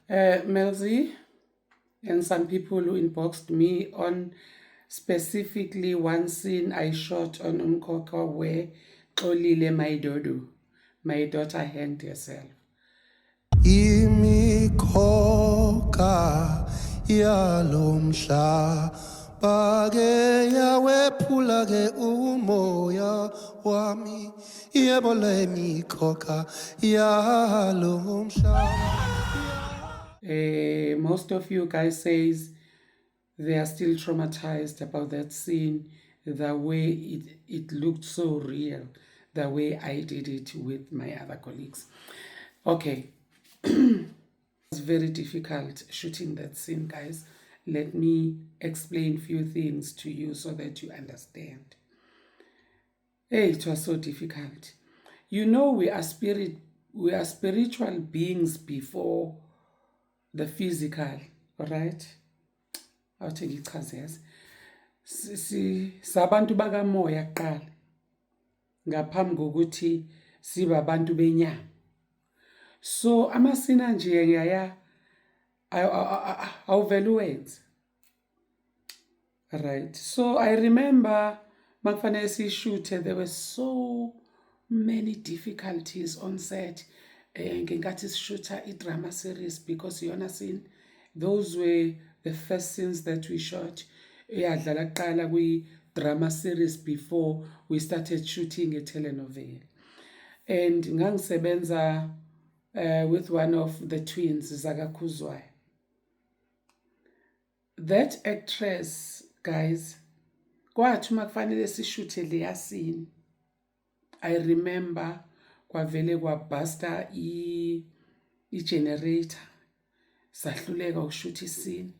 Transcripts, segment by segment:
Melzi and some people who inboxed me on specifically one scene I shot on Umkhokha where Xolile my daughter hanged herself. Imikhoka yalomhla bake yawephula ke umoya wami yebo le mikhoka yalomhla. Most of you guys says they are still traumatized about that scene, the way it looked so real, the way I did it with my other colleagues. Okay. It's very difficult shooting that scene, guys. Let me explain few things to you so that you understand. Hey, it was so difficult. You know, we are spiritual beings before the physical, right? I'll take it as sabantu bakamoya kuqala ngaphambi kokuthi siba abantu benyama. So amasina nje ngiyaya awuvela uwenze. Right. So I remember makufanele sishuthe, there were so many difficulties on set. Ngenkathi sishutha i-drama series because yona scene, those were the first scenes that we shot. Eyadlala kuqala kwi-drama series before we started shooting a telenovela. And ngangisebenza with one of the twins, Zakakhuzwayo. That actress, guys, kwathi makufanele sishuthe leya scene, I remember kwavele kwabasta i-generator, sahluleka ukushutha iscene.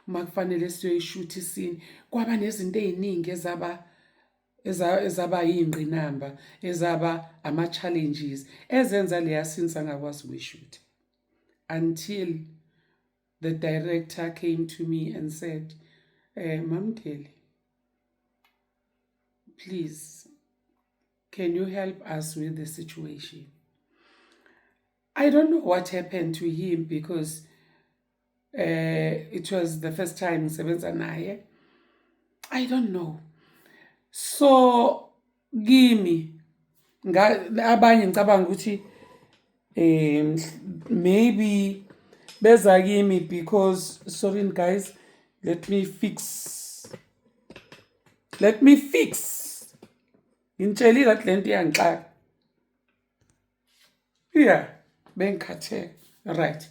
Makufanele siyoyishutha iscene, kwaba nezinto eziningi ezaba yingqinamba, ezaba ama-challenges ezenza leya scene sangakwazi ukuyishutha, until the director came to me and said, Mamthele, please, can you help us with the situation? I don't know what happened to him because it was the first time ngisebenza naye. I don't know. So kimi abanye ngicabanga ukuthi maybe beza kimi because, sorry guys, let me fix ngitshelile ukuthi lento iyangixaka. Yeah, bengikhathe. Right.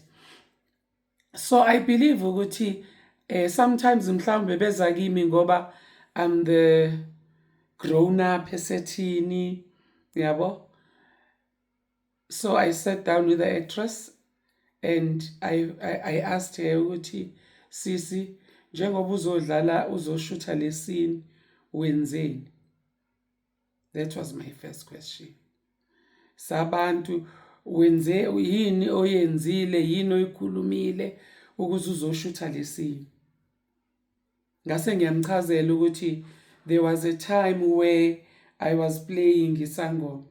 So I believe ukuthi sometimes mhlawumbe beza kimi ngoba I'm the grown up esethini, yabo. So I sat down with the actress and I asked her ukuthi, sisi, njengoba uzoshutha le scene wenzeni? That was my first question. Sabantu wenze yini oyenzile, yini oyikhulumile ukuze uzoshutha le scene? Ngase ngiyamchazela ukuthi there was a time where I was playing isangoma.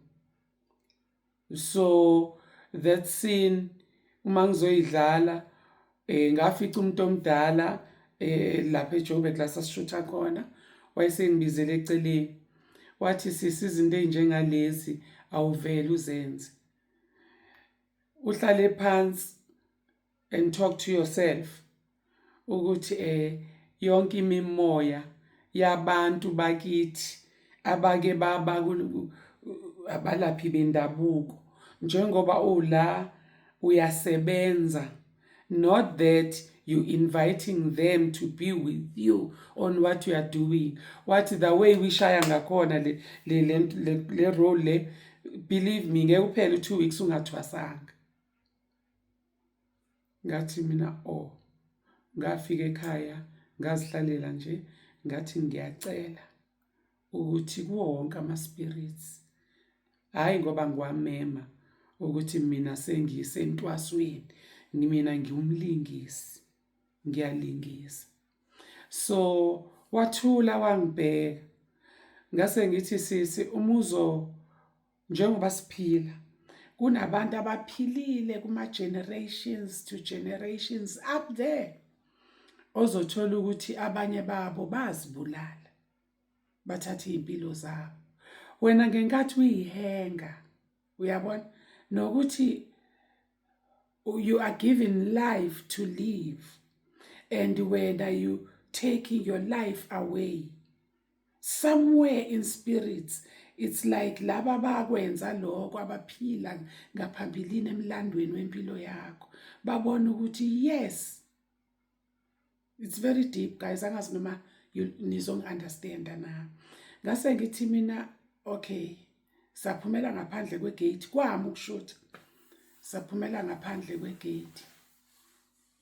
So that scene uma ngizoyidlala ngafica umuntu omdala lapha eJoburg la sasishutha khona, wayesengibizele eceleni, wathi sisi, izinto ezinjengalezi awuvele uzenze, uhlale phansi and talk to yourself ukuthi yonke imimoya yabantu bakithi abake baba abalaphi bendabuko, njengoba ula uyasebenza, not that you inviting them to be with you on what you are doing. What the way we shaya ngakhona le role le, believe me, ngeke uphele 2 weeks ungathwasanga. Ngathi mina ngafika ekhaya ngazihlalela nje, ngathi ngiyacela ukuthi kuwo wonke ama-spirits, hayi ngoba ngiwamema ukuthi mina sengisentwasweni, mina ngiwumlingisi, ngiyalingisa. So wathula wangibheka, ngase ngithi sisi, umuzo njengoba siphila kunabantu abaphilile kuma-generations to generations up there, ozothola ukuthi abanye babo bazibulala, bathathe iy'mpilo zabo. Wena ngenkathi uyihenga, uyabona, nokuthi you are given life to live, and when are you taking your life away, somewhere in spirits, it's like laba bakwenza lokho abaphila ngaphambilini emlandweni wempilo yakho babona ukuthi yes, it's very deep guys, angazi noma nizongi-understanda na. Ngase ngithi mina okay, saphumela ngaphandle kwegate, kwami ukushuta saphumela ngaphandle kwegate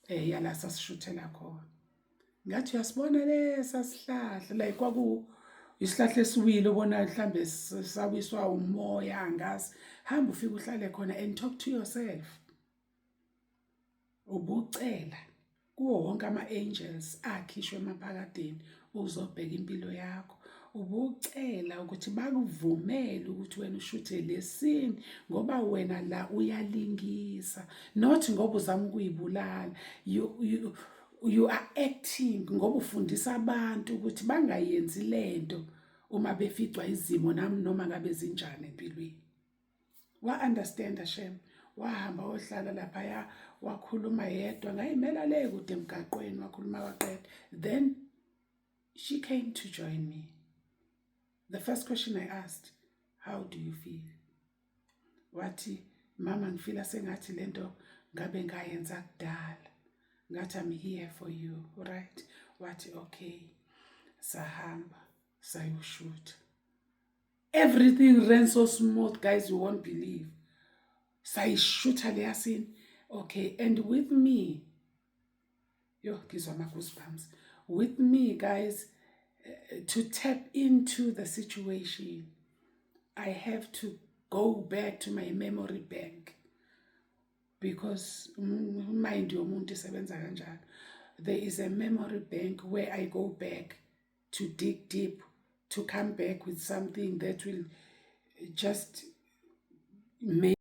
yala sasishuthela khona. Ngathi uyasibona lesa sihlahla like kwaku isihlahla esiwile ubona mhlambe sawiswa umoya angazi, hamba ufike uhlale khona and talk to yourself, ubucela kuwo wonke ama-angels akhishwe emaphakadeni uzobheka impilo yakho, ubucela ukuthi bakuvumele ukuthi wena ushuthe lesini ngoba wena la uyalingisa, not ngoba uzama ukuyibulala. You are acting ngoba ufundisa abantu ukuthi bangayenzi lento uma beficwa izimo noma ngabe zinjani empilweni. Wa-understand Shem, wahamba wohlala laphaya, wakhuluma yedwa, ngayimela le kude emgaqweni, wakhuluma waqeda. Then she came to join me. The first question I asked, how do you feel? Wathi, mama ngifila sengathi lento ngabe ngayenza kudala. Ngathi I'm here for you, right? Wathi okay, sahamba, sayoshoot. Everything ran so smooth, guys, you won't believe. Sayishuta leya scene, okay, and with me, yo, ngizwa ama-goosebumps. With me, guys, to tap into the situation, I have to go back to my memory bank, because mind yomuntu isebenza kanjalo. There is a memory bank where I go back to dig deep, to come back with something that will just make